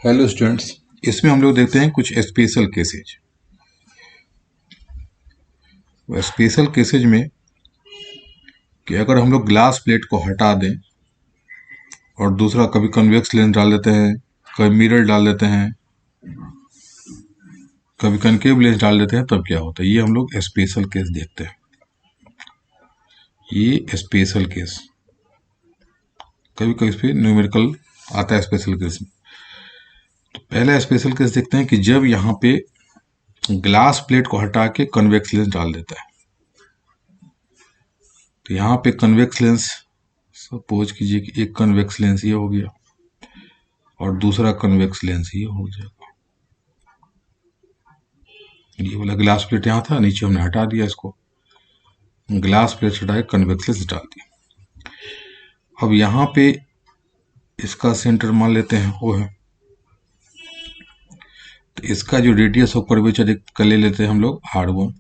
Hello students, इसमें हम लोग देखते हैं कुछ स्पेशल केसेज। स्पेशल केसेज में कि अगर हम लोग ग्लास प्लेट को हटा दें और दूसरा कभी कन्वेक्स लेंस डाल देते हैं, कभी मिरर डाल देते हैं, कभी कनकेव लेंस डाल देते हैं, तब क्या होता है। ये हम लोग स्पेशल केस देखते हैं। ये स्पेशल केस कभी कभी इस पर न्यूमेरिकल आता है स्पेशल केस में। तो पहला स्पेशल केस देखते हैं कि जब यहाँ पे ग्लास प्लेट को हटा के कन्वेक्स लेंस डाल देता है। तो यहाँ पे कन्वेक्स लेंस, सपोज कीजिए कि एक कन्वेक्स लेंस ये हो गया और दूसरा कन्वेक्स लेंस ये हो जाएगा। ये वाला ग्लास प्लेट यहाँ था, नीचे हमने हटा दिया इसको, ग्लास प्लेट हटाए कन्वेक्स लेंस डाल दिया। अब यहाँ पे इसका सेंटर मान लेते हैं वो है, तो इसका जो रेडियस ऑफ कर्वेचर एक का ले लेते हैं हम लोग R1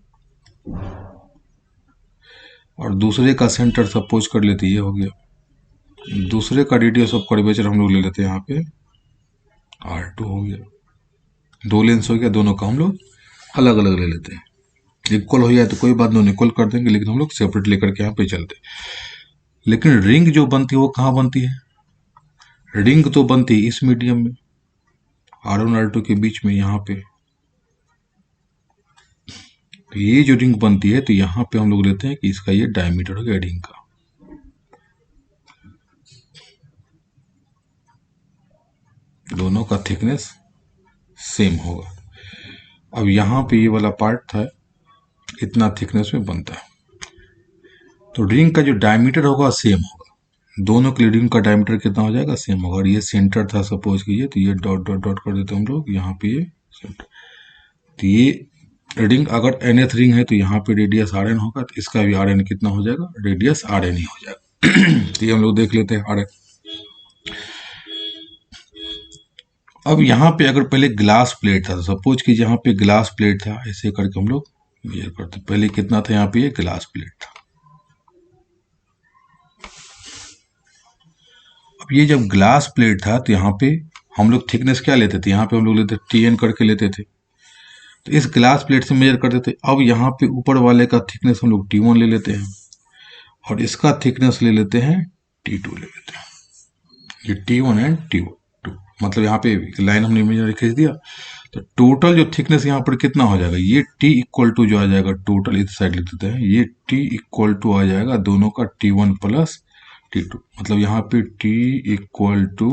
और दूसरे का सेंटर सपोज कर लेते ये हो गया। दूसरे का रेडियस ऑफ कर्वेचर हम लोग ले लेते हैं यहाँ पे R2 हो गया। दो लेंस हो गया, दोनों का हम लोग अलग अलग ले लेते हैं। इक्वल हो जाए तो कोई बात नहीं, इक्वल कर देंगे, लेकिन हम लोग सेपरेट लेकर के यहाँ पे चलते। लेकिन रिंग जो बनती है वो कहाँ बनती है? रिंग तो बनती है इस मीडियम में, R1 R2 के बीच में यहाँ पे। तो ये जो रिंग बनती है, तो यहाँ पे हम लोग लेते हैं कि इसका ये डायमीटर हो गया रिंग का। दोनों का थिकनेस सेम होगा। अब यहाँ पे ये वाला पार्ट था, इतना थिकनेस में बनता है, तो रिंग का जो डायमीटर होगा सेम होगा। दोनों के रिंग का डायमीटर कितना हो जाएगा? सेम होगा। और ये सेंटर था सपोज कीजिए, तो ये डॉट डॉट डॉट कर देते हम लोग यहाँ पे ये सेंटर। तो ये रिंग अगर nth रिंग है तो यहाँ पे रेडियस Rn होगा, तो इसका भी Rn कितना हो जाएगा? रेडियस Rn ही हो जाएगा। तो ये हम लोग देख लेते हैं Rn। अब यहाँ पे अगर पहले ग्लास प्लेट था, सपोज कि यहाँ पे ग्लास प्लेट था, ऐसे करके हम लोग मेजर करते। पहले कितना था यहाँ पे? ये ग्लास प्लेट था। अब ये जब ग्लास प्लेट था तो यहाँ पे हम लोग थिकनेस क्या लेते थे? यहाँ पे हम लोग लेते Tn करके लेते थे, तो इस ग्लास प्लेट से मेजर करते थे। अब यहाँ पे ऊपर वाले का थिकनेस हम लोग T1 ले लेते हैं और इसका थिकनेस ले लेते हैं T2 ले लेते हैं। ये T1 एंड T2, मतलब यहाँ पे लाइन हमने इमेज खींच दिया, तो टोटल जो थिकनेस यहाँ पर कितना हो जाएगा? ये T इक्वल टू जो आ जाएगा टोटल, इस साइड लिख देते हैं, ये T इक्वल टू आ जाएगा दोनों का T1 प्लस T2। मतलब यहाँ पे T equal to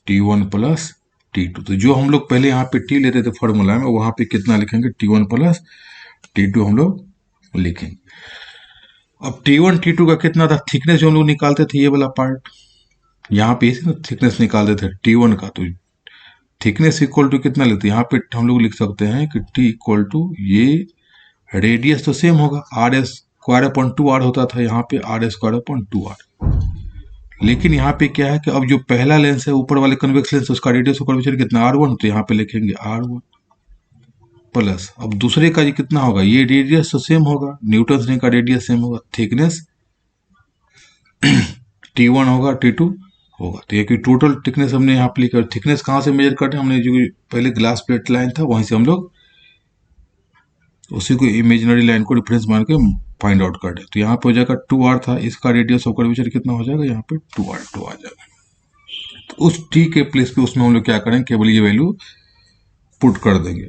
T1 plus T2। तो जो हम लोग पहले यहाँ पे T लेते थे फॉर्मूला में, वहां पे कितना लिखेंगे? T1 प्लस T2 हम लोग लिखेंगे। अब T1 T2 का कितना था थिकनेस जो हम लोग निकालते थे? ये वाला पार्ट यहाँ पे इसे थिकनेस निकालते थे T1 का, तो थिकनेस इक्वल टू कितना लेते हैं? यहाँ पे हम लोग लिख सकते हैं कि T इक्वल टू, ये रेडियस तो सेम होगा, R² होता था, यहाँ पे R²/2R। लेकिन यहाँ पे क्या है कि अब जो पहला लेंस है ऊपर वाले कन्वेक्स लेंस, उसका रेडियस ऑफ कर्वेचर कितना? R1, तो यहाँ पे लिखेंगे R1 प्लस, अब दूसरे का ये कितना होगा? ये रेडियस तो सेम होगा, न्यूटन रिंग का रेडियस सेम होगा, थिकनेस T1 होगा T2 होगा। तो ये कि टोटल थिकनेस हमने यहाँ पे लिखा। थिकनेस कहाँ से मेजर करते हैं? हमने जो पहले ग्लास प्लेट लाइन था वहीं से हम लोग उसी को इमेजिनरी लाइन को रेफरेंस मान के फाइंड आउट कर दे। तो यहाँ पे हो जाएगा 2R था, इसका रेडियस ऑफ कर्वेचर कितना हो जाएगा? यहाँ पे 2R2 आ जाएगा। तो उस T के प्लेस पे उसमें हम लोग क्या करेंगे? केवल ये वैल्यू पुट कर देंगे।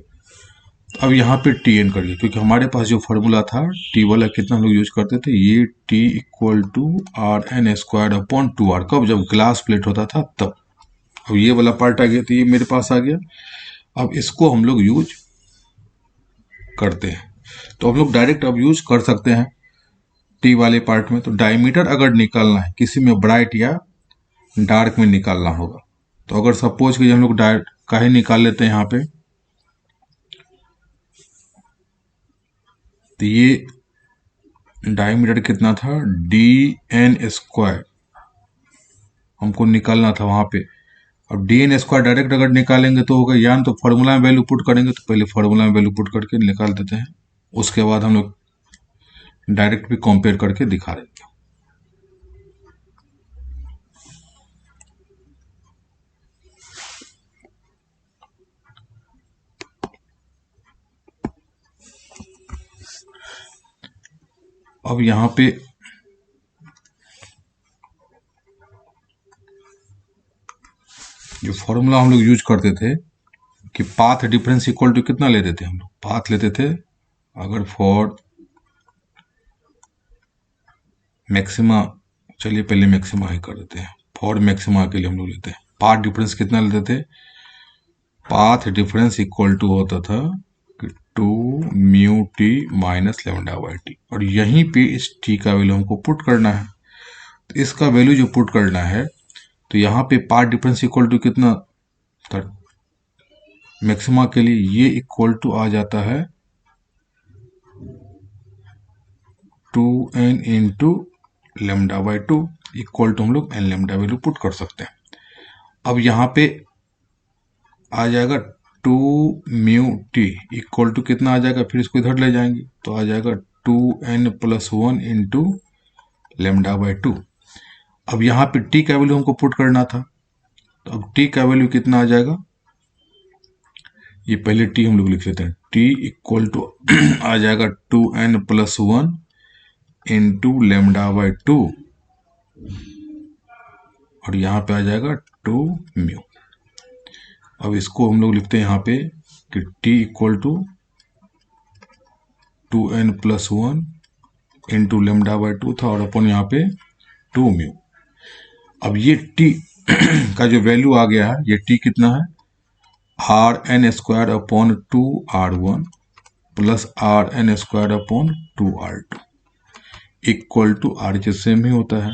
अब यहाँ पे Tn करिए, क्योंकि हमारे पास जो फॉर्मूला था T वाला कितना हम लोग यूज करते थे? ये T इक्वल टू Rn²/2R। कब? जब ग्लास प्लेट होता था तब। अब ये वाला पार्ट आ गया, तो ये मेरे पास आ गया। अब इसको हम लोग यूज करते हैं, तो हम लोग डायरेक्ट अब यूज कर सकते हैं T वाले पार्ट में। तो डायमीटर अगर निकालना है, किसी में ब्राइट या डार्क में निकालना होगा, तो अगर सपोज कि हम लोग डायरेक्ट काहे निकाल लेते हैं यहाँ पे, तो ये डायमीटर कितना था? Dn² हमको निकालना था वहां पे। अब Dn² डायरेक्ट अगर निकालेंगे तो होगा, या तो फॉर्मूला में वैल्यू पुट करेंगे, तो पहले फॉर्मूला में वैल्यू पुट करके निकाल देते हैं, उसके बाद हम लोग डायरेक्ट भी कंपेयर करके दिखा देंगे। अब यहाँ पे जो फॉर्मूला हम लोग यूज करते थे कि पाथ डिफरेंस इक्वल टू कितना लेते थे, हम लोग पाथ लेते थे अगर फॉर मैक्सिमा, चलिए पहले मैक्सिमा ही कर देते हैं, फॉर मैक्सिमा के लिए हम लोग लेते हैं पाथ डिफरेंस कितना लेते थे, पाथ डिफरेंस इक्वल टू होता था 2μt minus lambda by T, और यहीं पे इस टी का वैल्यू हमको पुट करना है। तो इसका वैल्यू जो पुट करना है तो यहाँ पे पाथ डिफरेंस इक्वल टू कितना था मैक्सिमा के लिए, ये इक्वल टू आ जाता है 2n into lambda by two, equal to हम लोग एन लेमडा वैल्यू पुट कर सकते हैं। अब यहाँ पे आ जाएगा 2μt इक्वल टू कितना आ जाएगा, फिर इसको इधर ले जाएंगे तो आ जाएगा 2n+1 into lambda by to. अब यहाँ पे t का वैल्यू हमको पुट करना था, तो अब t का वैल्यू कितना आ जाएगा, ये पहले t हम लोग लिख लेते हैं, t इक्वल टू आ जाएगा 2n+1 into lambda by two, और यहाँ पे आ जाएगा 2μ। अब इसको हम लोग लिखते हैं यहाँ पे कि t equal to 2n+1 into lambda by two था, और अपन यहाँ पे 2μ। अब ये t का जो वैल्यू आ गया है, ये t कितना है, rn² upon 2r1 plus rn² upon 2r2 equal to RHS same ही होता है,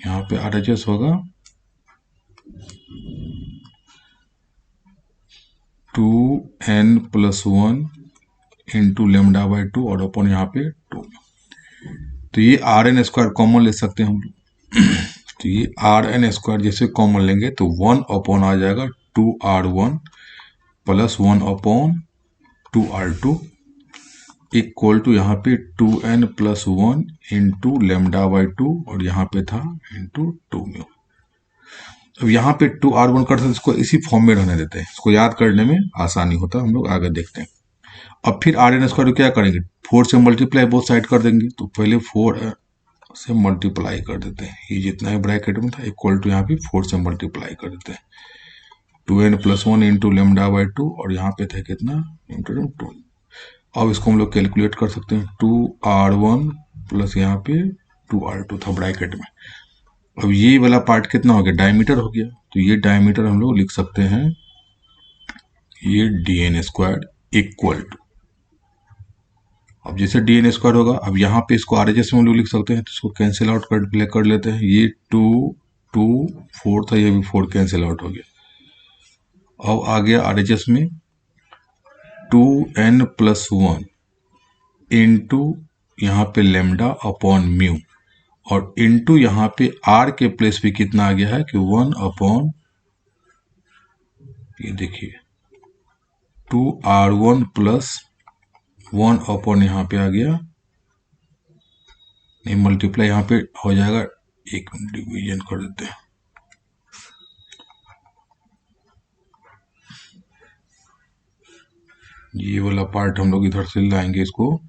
यहाँ पे RHS होगा 2n+1 into lambda by two और अपॉन यहाँ पे 2। तो ये rn² कॉमन ले सकते हैं हम लोग, तो ये rn² जैसे कॉमन लेंगे तो 1 अपॉन आ जाएगा 2r1 plus 1 upon 2r2 equal to यहाँ पे 2n+1 into lambda by two, और यहाँ पे था इंटू 2μ। अब यहाँ पे 2r1 कर सकते, इसको इसी फॉर्म में रहने देते हैं, इसको याद करने में आसानी होता है, हम लोग आगे देखते हैं। अब फिर rn² क्या करेंगे, 4 से मल्टीप्लाई बोथ साइड कर देंगे, तो पहले 4 से मल्टीप्लाई कर देते हैं, ये जितना ही ब्रैकेट में था इक्वल टू यहाँ पे 4 से मल्टीप्लाई कर देते हैं, 2n+1 into lambda by two, और यहाँ पे था कितना इंटू 2। अब इसको हम लोग कैलकुलेट कर सकते हैं, 2r1 प्लस यहाँ पे 2r2 था ब्रैकेट में। अब ये वाला पार्ट कितना हो गया, डायमीटर हो गया, तो ये डायमीटर हम लोग लिख सकते हैं ये dn² इक्वल टू, अब जैसे dn² होगा, अब यहाँ पे इसको RHS में हम लोग लिख सकते हैं, तो इसको कैंसिल आउट कर लेते हैं, ये 2 4 था, ये भी 4 कैंसिल आउट हो गया। अब आ गया RHS में 2n+1 इंटू यहाँ पे लेमडा अपॉन म्यू, और इंटू यहाँ पे r के प्लेस पे कितना आ गया है कि 1 अपॉन, ये देखिए 2r1 प्लस 1 अपॉन यहाँ पे आ गया, नहीं मल्टीप्लाई यहाँ पे हो जाएगा, एक डिवीजन कर देते हैं, ये वाला पार्ट हम लोग इधर से लाएंगे इसको,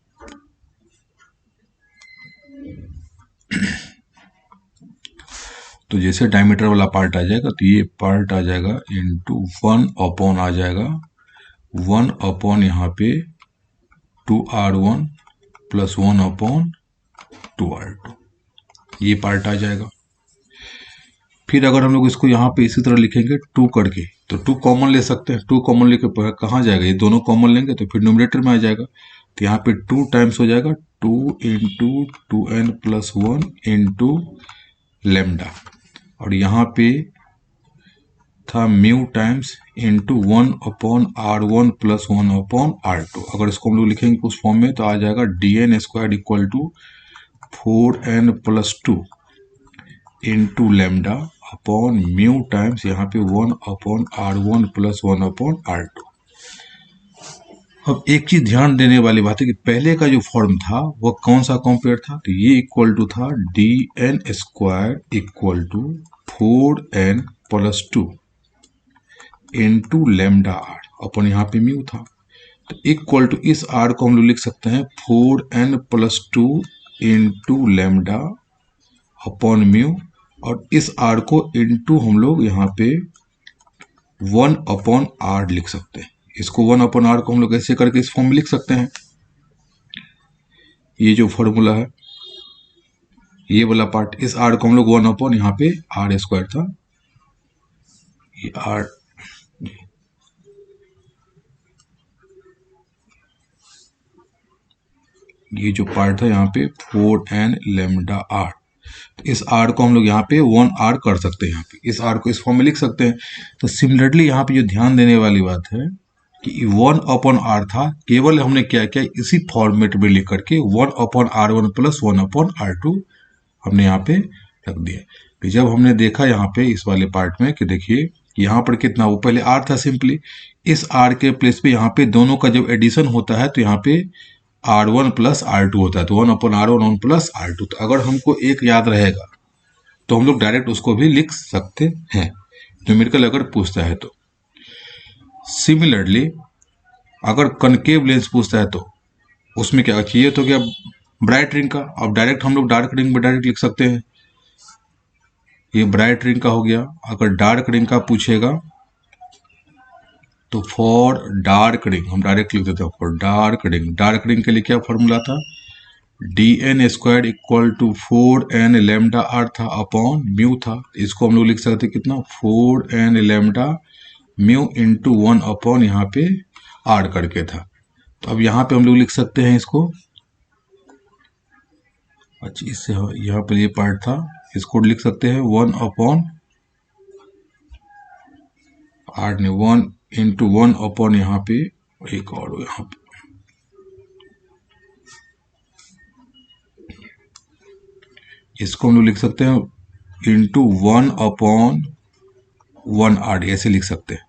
तो जैसे डायमीटर वाला पार्ट आ जाएगा तो ये पार्ट आ जाएगा इंटू 1 अपॉन आ जाएगा 1 अपॉन यहाँ पे 2r1 प्लस 1 अपॉन 2r2, ये पार्ट आ जाएगा। फिर अगर हम लोग इसको यहाँ पे इसी तरह लिखेंगे 2 करके, तो 2 कॉमन ले सकते हैं, 2 कॉमन लेके कहाँ जाएगा, ये दोनों कॉमन लेंगे तो फिर न्यूमरेटर में आ जाएगा, तो यहाँ पे 2 टाइम्स हो जाएगा 2 इंटू 2n+1 इंटू लेमडा, और यहाँ पे था mu times into 1 upon r1 plus 1 upon r2। अगर इसको हम लोग लिखेंगे उस फॉर्म में तो आ जाएगा dn² equal to 4n+2 into lambda upon mu times यहाँ पे 1 upon r1 plus 1 upon r2। अब एक चीज ध्यान देने वाली बात है कि पहले का जो फॉर्म था वो कौन सा कॉम्पेयर था, तो ये इक्वल टू था dn² equal to 4n+2 into lambda r, अपन यहाँ पे म्यू था, तो इक्वल टू इस आर को हम लोग लिख सकते हैं 4n+2 into lambda upon mu, और इस आर को इंटू हम लोग यहाँ पे 1/r लिख सकते हैं। इसको 1/r को हम लोग ऐसे करके इस फॉर्म में लिख सकते हैं। ये जो फॉर्मूला है, ये वाला पार्ट, इस आर को हम लोग 1/ यहाँ पे r² था, ये r, ये जो पार्ट था यहाँ पे 4n लेमडा r, तो इस r को हम लोग यहाँ पे 1r कर सकते हैं। यहाँ पे इस r को इस फॉर्म में लिख सकते हैं। तो सिमिलरली यहाँ पे जो ध्यान देने वाली बात है कि 1/r था, केवल हमने क्या किया, इसी फॉर्मेट में लिख करके 1/r1 + 1/r2 हमने यहाँ पे रख दिया। कि जब हमने देखा यहाँ पे इस वाले पार्ट में कि देखिए यहाँ पर कितना, वो पहले r था सिंपली, इस r के प्लेस पे यहाँ पे दोनों का जब एडिशन होता है तो यहाँ पे r1 + r2 होता है, तो 1/r1 1 + r2। तो अगर हमको एक याद रहेगा तो हम लोग डायरेक्ट उसको भी लिख सकते हैं, न्यूमेरिकल अगर पूछता है तो। सिमिलरली अगर कनकेव लेंस पूछता है तो उसमें क्या चाहिए, तो क्या ब्राइट रिंग का, अब डायरेक्ट हम लोग डार्क रिंग में डायरेक्ट लिख सकते हैं। ये ब्राइट रिंग का हो गया। अगर डार्क रिंग का पूछेगा तो फॉर डार्क रिंग हम डायरेक्ट लिख देते हैं, for dark ring. Dark ring के लिए क्या फॉर्मूला था, dn² = 4n लेमडा r था अपॉन म्यू था। इसको हम लोग लिख सकते कितना, 4n लेमडा म्यू इंटू 1/ यहाँ पे r करके था। तो अब यहाँ पे हम लोग लिख सकते हैं इसको, अच्छा इससे यहाँ पे ये पार्ट था, इसको लिख सकते हैं 1/r ने 1 इंटू 1/ यहाँ पे एक और यहाँ पे, इसको हम लोग लिख सकते हैं इंटू 1/1r, ऐसे लिख सकते हैं।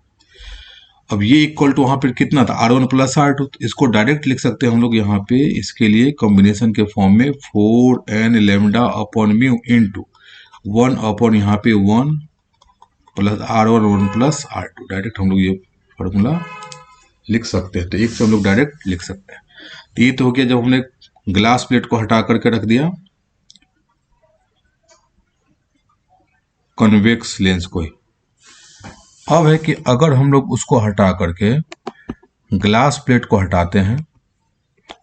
अब ये इक्वल टू वहां पर कितना था, r1 + r2, इसको डायरेक्ट लिख सकते हैं हम लोग यहाँ पे, इसके लिए कॉम्बिनेशन के फॉर्म में 4n lambda upon mu into 1/ यहाँ पे 1 + r1 1 + r2, डायरेक्ट हम लोग ये फॉर्मूला लिख सकते हैं। तो एक से हम लोग डायरेक्ट लिख सकते हैं। तो ये तो हो गया जब हमने ग्लास प्लेट को हटा करके रख दिया कन्वेक्स लेंस को ही। अब है कि अगर हम लोग उसको हटा करके ग्लास प्लेट को हटाते हैं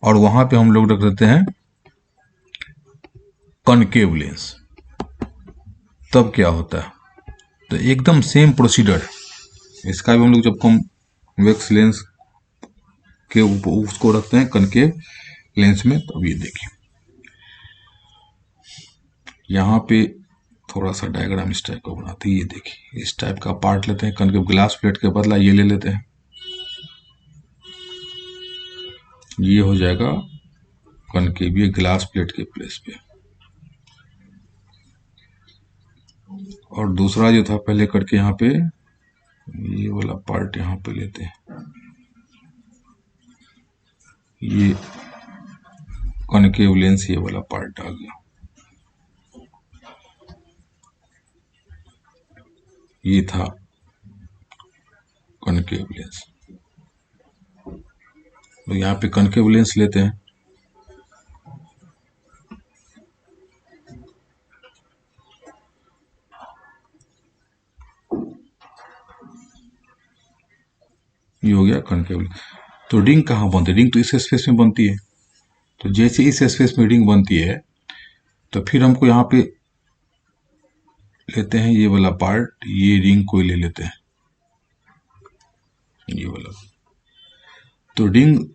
और वहां पे हम लोग रख देते हैं कनकेव लेंस, तब क्या होता है, तो एकदम सेम प्रोसीजर है इसका भी। हम लोग जब कॉन्वेक्स लेंस के उसको रखते हैं कनकेव लेंस में, तो अब ये देखिए यहाँ पे थोड़ा सा डायग्राम इस टाइप का बनाते हैं। ये देखिए इस टाइप का पार्ट लेते हैं कनकेव, ग्लास प्लेट के बदला ये ले लेते हैं, ये हो जाएगा कनकेव, ये ग्लास प्लेट के प्लेस पे। और दूसरा जो था पहले करके यहाँ पे ये वाला पार्ट यहाँ पे लेते हैं, ये कनकेव लेंस ये वाला पार्ट आ गया, ये था कनकेव लेंस। तो यहाँ पे कनकेव लेंस लेते हैं, ये हो गया कनकेव। तो रिंग कहाँ बनती है, रिंग तो इस स्पेस में बनती है। तो जैसे इस स्पेस में रिंग बनती है तो फिर हमको यहाँ पे लेते हैं ये वाला पार्ट, ये रिंग को ले लेते हैं ये वाला। तो रिंग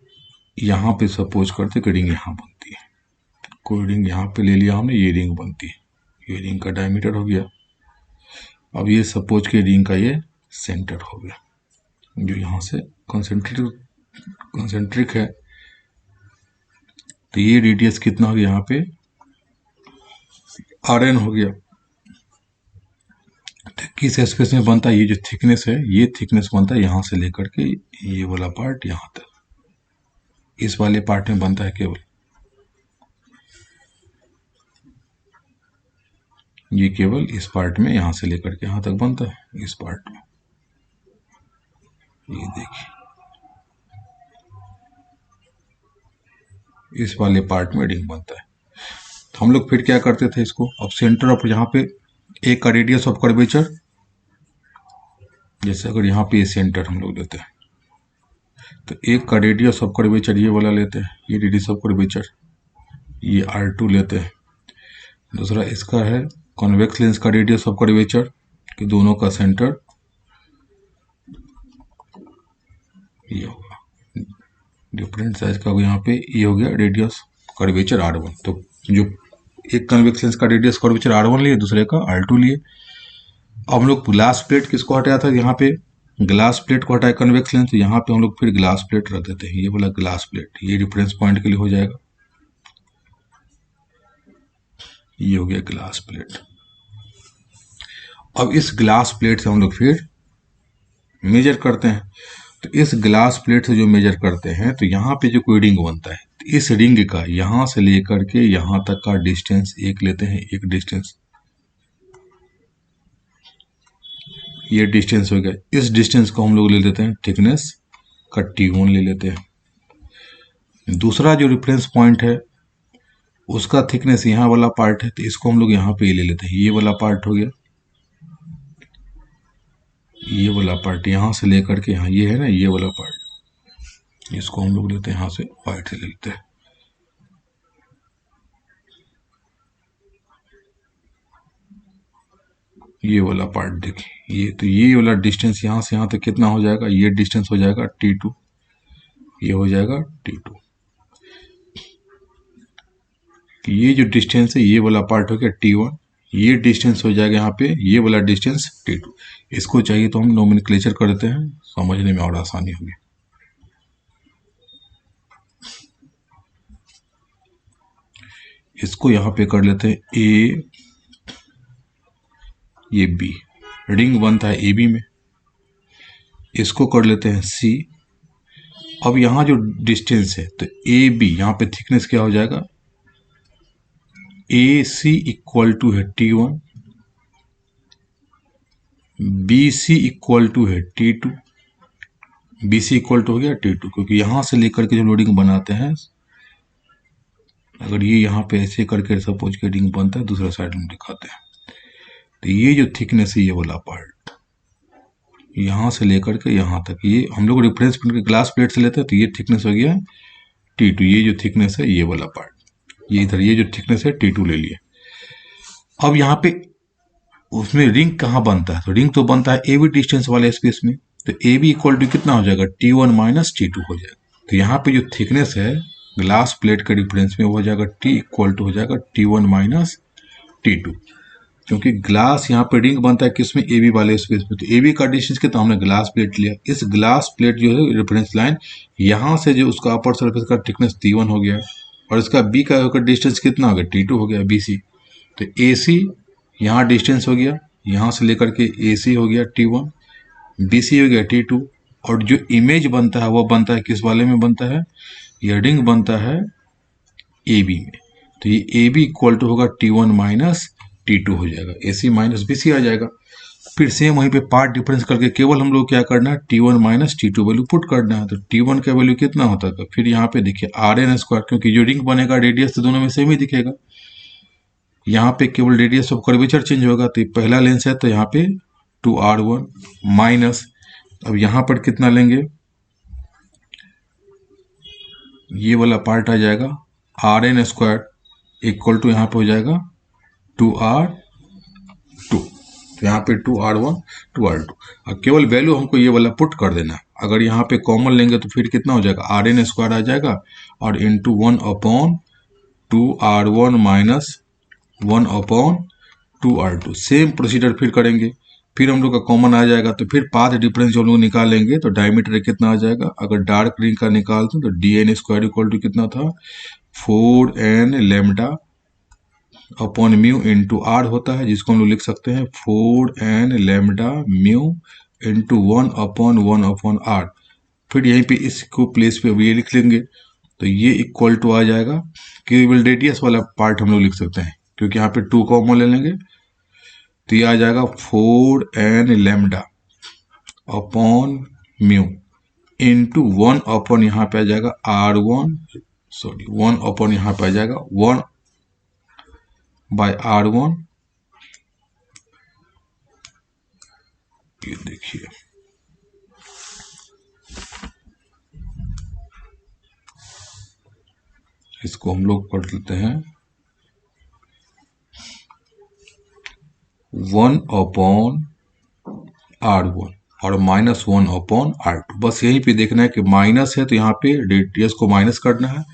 यहाँ पे सपोज करते कि रिंग यहाँ बनती है, कोई रिंग यहाँ पे ले लिया हमने, ये रिंग बनती है, ये रिंग का डायमीटर हो गया। अब ये सपोज के रिंग का ये सेंटर हो गया, जो यहाँ से कंसेंट्रिक है। तो ये रेडियस कितना हो गया, यहाँ पे Rn हो गया। तो किस स्पेस में बनता है, ये जो थिकनेस है, ये थिकनेस बनता है यहाँ से लेकर के ये वाला पार्ट यहाँ तक, इस वाले पार्ट में बनता है केवल, ये केवल इस पार्ट में यहाँ से लेकर के यहाँ तक बनता है, इस पार्ट में। ये देखिए इस वाले पार्ट में रिंग बनता है। तो हम लोग फिर क्या करते थे इसको, अब सेंटर ऑफ यहाँ पे एक का रेडियस ऑफ कर्वेचर, जैसे अगर यहाँ पे ये सेंटर हम लोग लेते हैं तो एक का रेडियस ऑफ कर्वेचर ये वाला लेते हैं, ये रेडियस ऑफ कर्वेचर, ये R2 लेते हैं। दूसरा इसका है कॉन्वेक्स लेंस का रेडियस ऑफ कर्वेचर, कि दोनों का सेंटर ये होगा, डिफरेंट साइज का यहाँ पे ये हो गया रेडियस कर्वेचर R1। तो जो एक कन्वेक्स लेंस का रेडियस कर्वेचर R1 लिए, दूसरे का R2 लिए। अब हम लोग ग्लास प्लेट किसको हटाया था, यहाँ पे ग्लास प्लेट को हटाया कन्वेक्स लेंस, तो यहाँ पे हम लोग फिर ग्लास प्लेट रख देते हैं, ये वाला ग्लास प्लेट, ये रेफरेंस पॉइंट के लिए हो जाएगा, ये हो गया ग्लास प्लेट। अब इस ग्लास प्लेट से हम लोग फिर मेजर करते हैं। तो इस ग्लास प्लेट से जो मेजर करते हैं, तो यहाँ पे जो कोई रिंग बनता है, तो इस रिंग का यहाँ से लेकर के यहाँ तक का डिस्टेंस एक लेते हैं, एक डिस्टेंस, ये डिस्टेंस हो गया। इस डिस्टेंस को हम लोग ले लेते हैं थिकनेस का T1 ले लेते हैं। दूसरा जो रेफरेंस पॉइंट है उसका थिकनेस यहाँ वाला पार्ट है, तो इसको हम लोग यहाँ पे ले लेते हैं, ये वाला पार्ट हो गया, ये वाला पार्ट यहाँ से लेकर के यहाँ, ये है ना ये वाला पार्ट, इसको हम लोग लेते हैं यहाँ से वाइट से ले लेते हैं। ये वाला पार्ट देखिए, ये तो ये वाला डिस्टेंस यहाँ से यहाँ तक कितना हो जाएगा, ये डिस्टेंस हो जाएगा T2, ये हो जाएगा T2। ये जो डिस्टेंस है ये वाला पार्ट हो गया T1, ये डिस्टेंस हो जाएगा यहाँ पे ये वाला डिस्टेंस T2। इसको चाहिए तो हम नोमेनक्लेचर कर देते हैं, समझने में और आसानी होगी। इसको यहाँ पे कर लेते हैं A, ये B, रिंग बनता है AB में। इसको कर लेते हैं C। अब यहाँ जो डिस्टेंस है तो AB, यहाँ पे थिकनेस क्या हो जाएगा, AC इक्वल टू है T1, BC इक्वल टू है T2, BC इक्वल टू हो गया T2, क्योंकि यहाँ से लेकर के जो लोडिंग बनाते हैं, अगर ये यहाँ पे ऐसे करके सपोज के रिंग बनता है, दूसरा साइड में दिखाते हैं, तो ये जो थिकनेस है ये वाला पार्ट यहाँ से लेकर के यहाँ तक, ये हम लोग रेफरेंस पॉइंट के ग्लास प्लेट से लेते हैं, तो ये थिकनेस हो गया T2, ये जो थिकनेस है ये वाला पार्ट, ये इधर ये जो थिकनेस है T2 ले लिए। अब यहाँ पे उसमें रिंग कहाँ बनता है, तो रिंग तो बनता है AB डिस्टेंस वाले स्पेस में, तो AB इक्वल टू कितना हो जाएगा, T1 माइनस T2 हो जाएगा। तो यहाँ पे जो थिकनेस है ग्लास प्लेट के डिफरेंस में वो हो जाएगा T इक्वल टू हो जाएगा T1 माइनस T2, क्योंकि ग्लास यहाँ पे रिंग बनता है किसमें, AB वाले स्पेस में, तो AB का डिस्टेंस कितना, हमने ग्लास प्लेट लिया, इस ग्लास प्लेट जो है रेफरेंस लाइन, यहाँ से जो उसका अपर सरफेस का थिकनेस T1 हो गया, और इसका B का डिस्टेंस कितना हो गया, T2 हो गया, BC। तो AC यहाँ डिस्टेंस हो गया, यहाँ से लेकर के AC हो गया T1, BC हो गया T2, और जो इमेज बनता है वो बनता है किस वाले में बनता है, ये रिंग बनता है AB में, तो ये AB इक्वल टू होगा T1 माइनस T2 हो जाएगा, AC माइनस BC आ जाएगा। फिर सेम वहीं पे पार्ट डिफरेंस करके केवल हम लोग क्या करना है, T1 minus T2 value put करना है, तो T1 का वैल्यू कितना होता है, फिर यहाँ पे देखिए RN स्क्वायर, क्योंकि जो रिंग बनेगा रेडियस तो दोनों में सेम ही दिखेगा, यहाँ पे केवल रेडियस ऑफ कर्वेचर चेंज होगा, तो पहला लेंस है तो यहाँ पे 2R1 माइनस, अब यहाँ पर कितना लेंगे, ये वाला पार्ट आ जाएगा RN स्क्वायर इक्वल टू यहाँ पे हो जाएगा 2R2, तो यहाँ पे 2R1 2R2, अब केवल वैल्यू हमको ये वाला पुट कर देना। अगर यहाँ पे कॉमन लेंगे तो फिर कितना हो जाएगा, RN स्क्वायर आ जाएगा और into 1/2R1 minus 1/2R2। Same procedure फिर करेंगे, फिर हम लोग का कॉमन आ जाएगा, तो फिर पाथ डिफरेंस जो हम लोग निकालेंगे तो डायमीटर कितना आ जाएगा, अगर डार्क रिंग का निकालते हैं तो DN स्क्वायर इक्वल टू कितना था, 4n lambda upon mu into R होता है, जिसको हम लोग लिख सकते हैं 4n lambda mu into 1/1/R। फिर यहीं पे इसको प्लेस पे ये लिख लेंगे, तो ये इक्वल टू आ जाएगा, केवल रेडियस वाला पार्ट हम लोग लिख सकते हैं क्योंकि यहाँ पे 2 कॉमन ले लेंगे, तो ये आ जाएगा 4n lambda upon mu into 1 upon यहाँ पे आ जाएगा R1 सॉरी 1 अपॉन यहाँ पे आ जाएगा 1 बाय R1, ये देखिए इसको हम लोग पढ़ लेते हैं 1 अपॉन R1 और -1 अपॉन R2। बस यहीं पे देखना है कि माइनस है तो यहाँ पे रेडियस को माइनस करना है,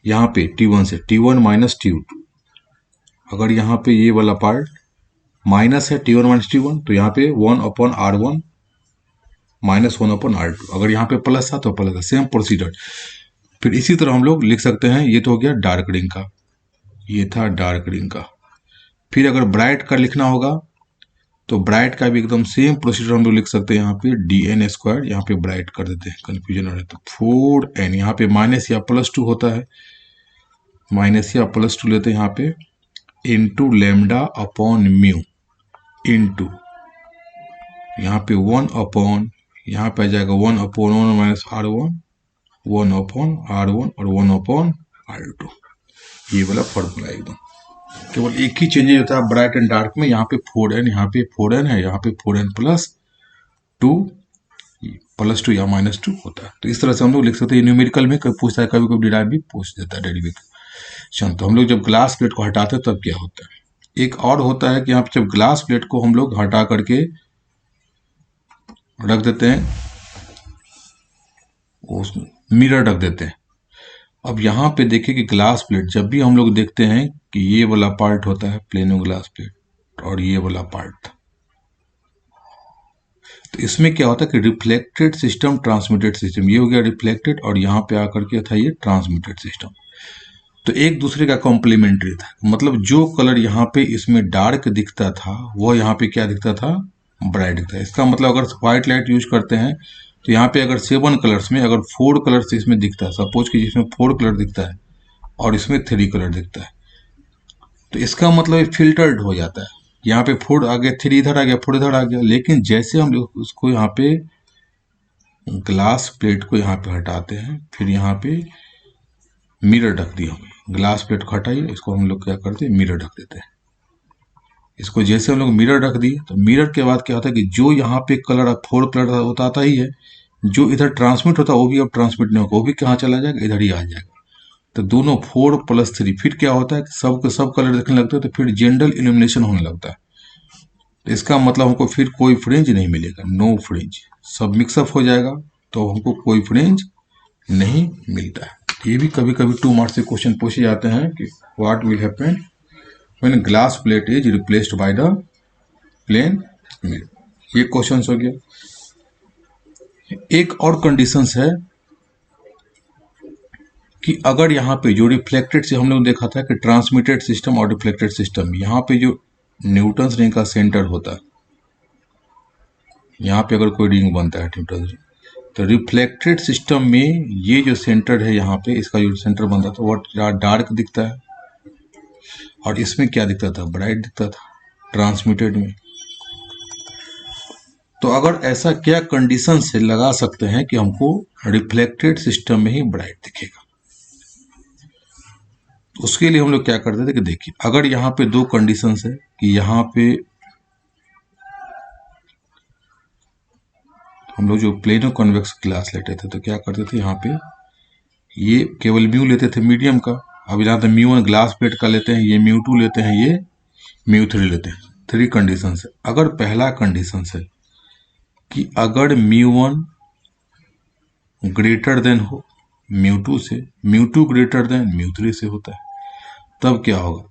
यहाँ पे T1 से T1 माइनस T2। अगर यहाँ पे ये वाला पार्ट माइनस है T1 माइनस T1 तो यहाँ पे 1 अपॉन R1 -1 अपॉन R2। अगर यहाँ पे प्लस था तो प्लस था, सेम प्रोसीजर। फिर इसी तरह हम लोग लिख सकते हैं, ये तो हो गया डार्क रिंग का, ये था डार्क रिंग का। फिर अगर ब्राइट का लिखना होगा तो ब्राइट का भी एकदम सेम प्रोसीजर हम लोग लिख सकते हैं। यहाँ पे DN², यहाँ पे ब्राइट कर देते हैं, कंफ्यूजन हो रहा है तो 4n, यहाँ पे माइनस या +2 होता है, माइनस या +2 लेते हैं यहाँ पे, into lambda upon mu, into यहाँ पे 1 अपॉन, यहाँ पे आ जाएगा 1 upon 1 minus R1, 1 upon R1 और 1 अपॉन R2। ये वाला फॉर्मूला एकदम केवल एक ही चेंजेस होता है ब्राइट एंड डार्क में। यहाँ पे 4n, यहाँ पे 4n है, यहाँ पे 4n +2 या -2 होता है। तो इस तरह से हम लोग लिख सकते हैं। न्यूमेरिकल में कभी पूछता है, कभी कभी डिराइव भी पूछ देता है, डेरिवेशन। तो हम लोग जब ग्लास प्लेट को हटाते हैं तब क्या होता है। एक और होता है कि यहाँ पे जब ग्लास प्लेट को हम लोग हटा करके रख देते हैं, उसमें मिरर रख देते हैं। अब यहाँ पे देखिए कि ग्लास प्लेट जब भी हम लोग देखते हैं कि ये वाला पार्ट होता है प्लेनो ग्लास प्लेट और ये वाला पार्ट था, तो इसमें क्या होता है कि रिफ्लेक्टेड सिस्टम, ट्रांसमिटेड सिस्टम, ये हो गया रिफ्लेक्टेड और यहाँ पे आकर के था ये ट्रांसमिटेड सिस्टम। तो एक दूसरे का कॉम्प्लीमेंट्री था, मतलब जो कलर यहाँ पे इसमें डार्क दिखता था वो यहाँ पे क्या दिखता था, ब्राइट दिखता है। इसका मतलब अगर व्हाइट लाइट यूज करते हैं तो यहाँ पे अगर 7 कलर्स में अगर 4 कलर्स इसमें दिखता है, सपोज कि जिसमें 4 कलर दिखता है और इसमें 3 कलर दिखता है, तो इसका मतलब फिल्टर्ड हो जाता है। यहाँ पे 4 आ गया, 3 इधर आ गया, 4 इधर आ गया। लेकिन जैसे हम लोग उसको यहाँ पे ग्लास प्लेट को यहाँ पे हटाते हैं, फिर यहाँ पे मिरर रख दिया हमने, ग्लास प्लेट को हटाइए, इसको हम लोग क्या करते हैं, मिरर रख देते हैं। इसको जैसे हम लोग मिरर रख दिए तो मिरर के बाद क्या होता है कि जो यहाँ पे कलर 4 कलर होता आता ही है, जो इधर ट्रांसमिट होता है वो भी अब ट्रांसमिट नहीं होगा, वो भी कहाँ चला जाएगा, इधर ही आ जाएगा। तो दोनों 4 + 3, फिर क्या होता है कि सब के सब कलर दिखने लगते हैं, तो फिर जनरल इल्यूमिनेशन होने लगता है। तो इसका मतलब हमको फिर कोई फ्रिंज नहीं मिलेगा, नो फ्रिंज, सब मिक्सअप हो जाएगा, तो हमको कोई फ्रिंज नहीं मिलता है। ये भी कभी कभी 2 मार्क्स से क्वेश्चन पूछे जाते हैं कि what will happen when glass plate is replaced by the plane mirror. ये क्वेश्चन हो गया। एक और कंडीशन है कि अगर यहाँ पे जो रिफ्लेक्टेड से हम लोग देखा था कि ट्रांसमिटेड सिस्टम और रिफ्लेक्टेड सिस्टम, यहाँ पे जो न्यूटन्स रिंग का सेंटर होता है, यहाँ पे अगर कोई रिंग बनता है न्यूटन्स रिंग, तो रिफ्लेक्टेड सिस्टम में ये जो सेंटर है यहाँ पे, इसका जो सेंटर बनता था वो डार्क दिखता है और इसमें क्या दिखता था, ब्राइट दिखता था ट्रांसमिटेड में। तो अगर ऐसा क्या कंडीशन से लगा सकते हैं कि हमको रिफ्लेक्टेड सिस्टम में ही ब्राइट दिखेगा, उसके लिए हम लोग क्या करते थे कि देखिए, अगर यहाँ पे 2 कंडीशंस है कि यहाँ पे हम लोग जो प्लेनो कॉन्वेक्स ग्लास लेते थे तो क्या करते थे, यहाँ पे ये केवल म्यू लेते थे मीडियम का। अब यहाँ पे μ1 ग्लास प्लेट का लेते हैं, ये μ2 लेते हैं, ये μ3 लेते हैं। 3 कंडीशन है। अगर पहला कंडीशन है कि अगर μ1 ग्रेटर देन हो μ2 से, μ2 ग्रेटर देन μ3 से होता है, तब क्या होगा।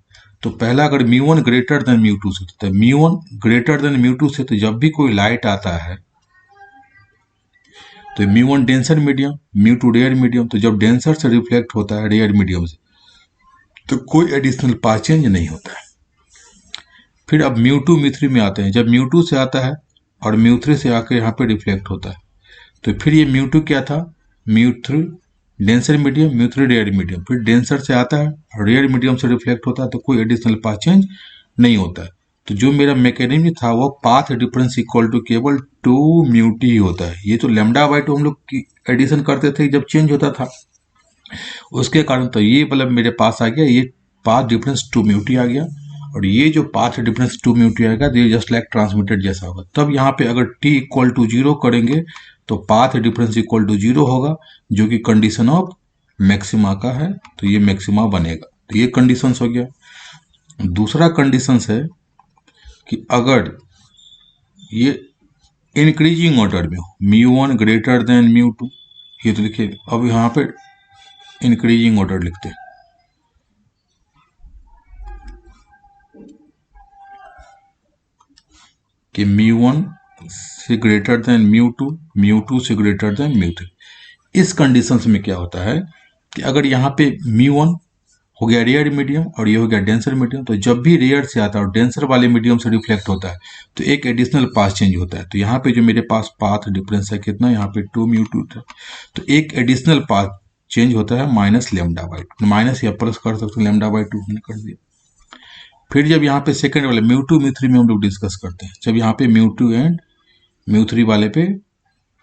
तो पहला अगर μ1 ग्रेटर देन μ2 से होता है, μ1 ग्रेटर देन μ2 से, तो जब भी कोई लाइट आता है तो μ1 डेंसर मीडियम, μ2 रेयर मीडियम, तो जब डेंसर से रिफ्लेक्ट होता है रेयर मीडियम से, तो कोई एडिशनल पाथ चेंज नहीं होता है। फिर अब μ2 μ3 में आते हैं, जब μ2 से आता है और μ3 से आकर यहाँ पे रिफ्लेक्ट होता है, तो फिर ये μ2 क्या था, μ3 डेंसर मीडियम, μ3 रेयर मीडियम, फिर डेंसर से आता है और रेयर मीडियम से रिफ्लेक्ट होता है, तो कोई एडिशनल पाथ चेंज नहीं होता है। तो जो मेरा मैकेनिज्म था वो पाथ डिफरेंस इक्वल टू केवल 2μt ही होता है। ये तो λ/2 हम लोग की एडिशन करते थे जब चेंज होता था, उसके कारण तो ये बल्ब मेरे पास आ गया, ये पाथ डिफरेंस 2 म्यू टी आ गया, और ये जो पाथ डिफरेंस 2 म्यू टी आएगा ये जस्ट लाइक ट्रांसमिटेड जैसा होगा। तब यहाँ पे अगर t इक्वल टू 0 करेंगे तो पाथ डिफरेंस इक्वल टू 0 होगा, जो कि कंडीशन ऑफ मैक्सिमा का है, तो ये मैक्सिमा बनेगा। तो ये कंडीशंस हो गया। दूसरा कंडीशंस है कि अगर ये इंक्रीजिंग ऑर्डर में हो, μ1 ग्रेटर देन μ2, ये तो देखिए अब यहाँ पे इंक्रीजिंग ऑर्डर लिखते हैं कि μ1 से ग्रेटर देन μ2, μ2 से ग्रेटर देन μ3। इस कंडीशंस में क्या होता है कि अगर यहाँ पे μ1 हो गया रेयर मीडियम और ये हो गया डेंसर मीडियम, तो जब भी रेयर से आता है और डेंसर वाले मीडियम से रिफ्लेक्ट होता है तो एक एडिशनल पाथ चेंज होता है। तो यहाँ पे जो मेरे पास पाथ डिफरेंस है कितना, यहाँ पे 2 μ2 था, तो एक एडिशनल पाथ चेंज होता है minus lambda by to, minus या प्लस कर सकते हो, लेमडा बाई टू हमने कर दिया। फिर जब यहाँ पे सेकंड वाले μ2 μ3 में हम लोग डिस्कस करते हैं, जब यहाँ पे μ2 एंड μ3 वाले पे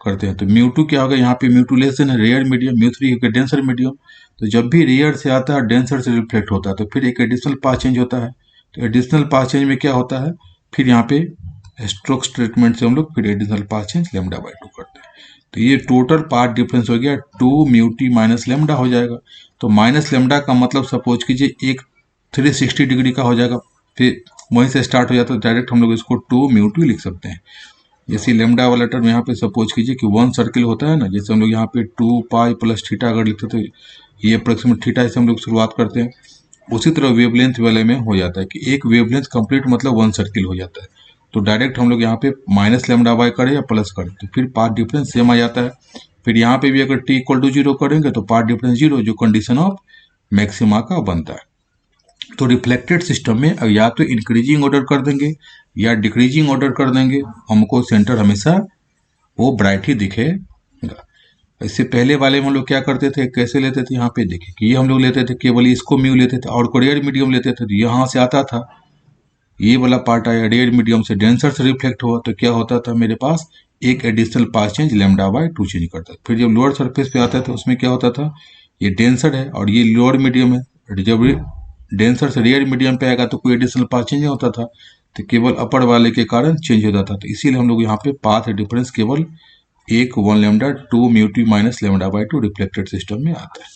करते हैं तो μ2 क्या होगा, यहाँ पे μ2 लेस देन रेयर मीडियम, μ3 होगा डेंसर मीडियम। तो जब भी रेयर से आता है डेंसर से रिफ्लेक्ट होता है तो फिर एक एडिशनल पाथ चेंज होता है। तो एडिशनल पाथ चेंज में क्या होता है, फिर यहाँ पे स्ट्रोक्स ट्रीटमेंट से हम लोग फिर additional path change lambda by to करते हैं। तो ये टोटल पाथ डिफरेंस हो गया 2 μt माइनस लेमडा हो जाएगा। तो माइनस लेमडा का मतलब सपोज कीजिए एक 360 डिग्री का हो जाएगा, फिर वहीं से स्टार्ट हो जाता है, डायरेक्ट हम लोग इसको 2 μt लिख सकते हैं। जैसे लेमडा वाला टर्म यहाँ पे सपोज कीजिए कि 1 सर्किल होता है ना, जैसे हम लोग यहाँ पे 2 पाई प्लस थीटा अगर लिखते तो ये अप्रोक्सीमेट थीटा से हम लोग शुरुआत करते हैं। उसी तरह वेवलेंथ वाले में हो जाता है कि एक वेवलेंथ कंप्लीट मतलब 1 सर्किल हो जाता है। तो डायरेक्ट हम लोग यहाँ पे माइनस लेमडा बाई करें या प्लस करें तो फिर पाथ डिफरेंस सेम आ जाता है। फिर यहाँ पे भी अगर टी इक्वल टू 0 करेंगे तो पाथ डिफरेंस 0, जो कंडीशन ऑफ मैक्सिमा का बनता है। तो रिफ्लेक्टेड सिस्टम में या तो इंक्रीजिंग ऑर्डर कर देंगे या डिक्रीजिंग ऑर्डर कर देंगे, हमको सेंटर हमेशा वो ब्राइट ही दिखेगा। इससे पहले वाले में हम लोग क्या करते थे, कैसे लेते थे, यहाँ पे देखिए कि ये हम लोग लेते थे केवल इसको म्यू लेते थे और रेयर मीडियम लेते थे। तो यहाँ से आता था, ये वाला पार्ट आया रेयर मीडियम से डेंसर से रिफ्लेक्ट हुआ तो क्या होता था, मेरे पास एक additional path change lambda by to change करता था। फिर जब लोअर सरफेस पे आता था उसमें क्या होता था, ये डेंसर है और ये लोअर मीडियम है, जब डेंसर से रेयर मीडियम पे आएगा तो कोई एडिशनल पाथ चेंज नहीं होता था, तो केवल अपर वाले के कारण चेंज हो जाता था। तो इसीलिए हम लोग यहाँ पे पाथ डिफरेंस केवल 1 lambda 2 μt minus lambda by to reflected system में आता है।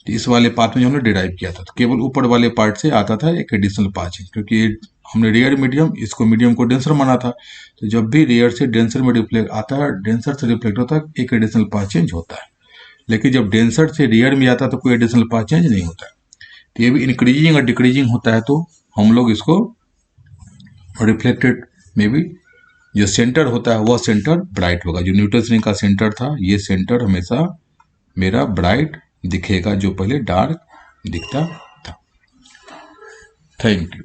तो इस वाले पाथ में हमने डिराइव किया था, तो केवल ऊपर वाले पार्ट से आता था एक एडिशनल पाथ चेंज, क्योंकि हमने रेयर मीडियम इसको मीडियम को डेंसर माना था। तो जब भी रेयर से डेंसर में रिफ्लेक्ट आता है, डेंसर से रिफ्लेक्ट होता है, एक एडिशनल पाथ चेंज होता है। लेकिन जब डेंसर से रेयर में आता है तो कोई एडिशनल पाथ चेंज नहीं होता है। तो ये भी इंक्रीजिंग और डिक्रीजिंग होता है, तो हम लोग इसको रिफ्लेक्टेड में भी जो सेंटर होता है वह सेंटर ब्राइट होगा। जो न्यूटन्स रिंग का सेंटर था, ये सेंटर हमेशा मेरा ब्राइट दिखेगा, जो पहले डार्क दिखता था। Thank you.